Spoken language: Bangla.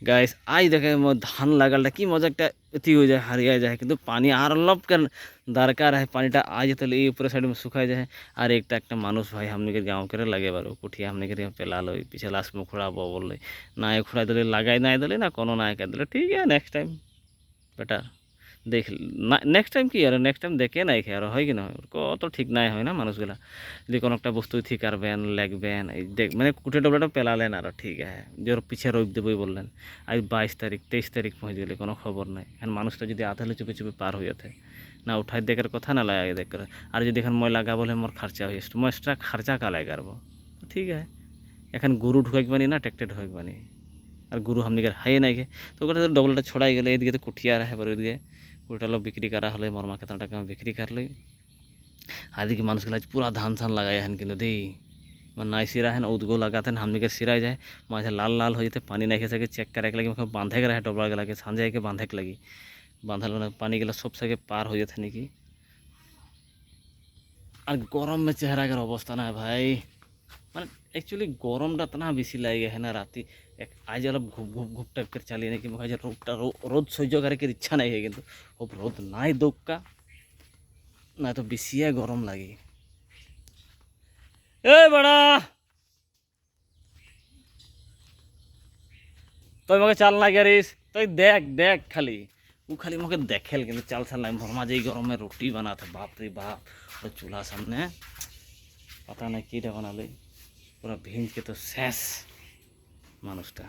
গাইস আজ দেখে ধান লাগালটা কি মজা একটা अथी हो जाए हरिया जाए কিন্তু পানি আর অল্প कर दरकार है पानीटा आज তাহলে এই উপরে সাইড শুকায় যায় আর একটা মানুষ ভাই हमने गाँव करे लगे बारो कुठिया हमने के पेला लो पीछे लास्ट में खुड़ाबो बोल ना खुड़ा दिले लगाई ना दिले ना कोनो ना कर दिले ठीक है नेक्स्ट टाइम बेटा देख नेक्स्ट टाइम কি আর নেক্সট টাইম দেখে নাই খেয়ে আর হয় কি না কত ঠিক নাই হয় না মানুষগুলা যদি কোনো একটা বস্তু ঠিক করবেন লিখবেন এই দেখ মানে কুটে ডবলাটা পেলালেন আর ঠিক আছে যে ওর পিছিয়ে রোগ দেবই বললেন আজ 22 তারিখ 23 তারিখ পৌঁছে গেলে কোনো খবর নাই এখন মানুষটা যদি আধালে চুপে চুপে পার হয়ে যেতে না উঠাই দেখার কথা না লাগাই দেখ করে আর যদি এখন মই লাগা বলে মোর খরচা হয়ে আসছে মই এক্সট্রা খরচা কালাই করবো ঠিক আছে এখন গরু ঢুকাইবানি না ট্র্যাক্টর ঢুকাইবানি আর গরু हमने হাই নাই তো ওটা ডবলটা ছড়াই গেলে এদিকে তো কুঠিয়া রাখে পরে এদিকে ওটা লোক বিক্রি করা হলে মরমা কেতন টাকা বিক্রি করলে আদিকে মানুষগুলো পুরা ধান ধান লাগাই এখন কিন্তু দেই মানে নাই सिरा है उदगो लगाते हैं हमने के सिराई जाए माथे लाल लाल हो जाते पानी नहीं सके चेक करे लगे बांधे के रहे डबला के लगे सांझे के बांधे के लगी बांधल पानी गला सब सके पार हो जाते नहीं कि और गरम में चेहरा के अवस्था ना है भाई মানে एक्चुअली गरमটা तना বেশি লাগে है ना राती एक आज अलग घुप घुप घुप टाइप कर चलिए नहीं कि मुझे रोडटा रोद सह्य करे इच्छा नहीं है किंतु वो रोद নাই দোকা না তো বেশি গরম লাগে এ বড়া তুই আমাকে চাল না করিস তুই দেখ দেখ খালি ও খালি আমাকে দেখেল কিন্তু চাল চাল নাই ভরমা যে গরমে রুটি বানাতে বাপ রে বাপ ওই চুলা সামনে पता नहीं কি বানালে पूरा भींज के तो शेष মানুষটা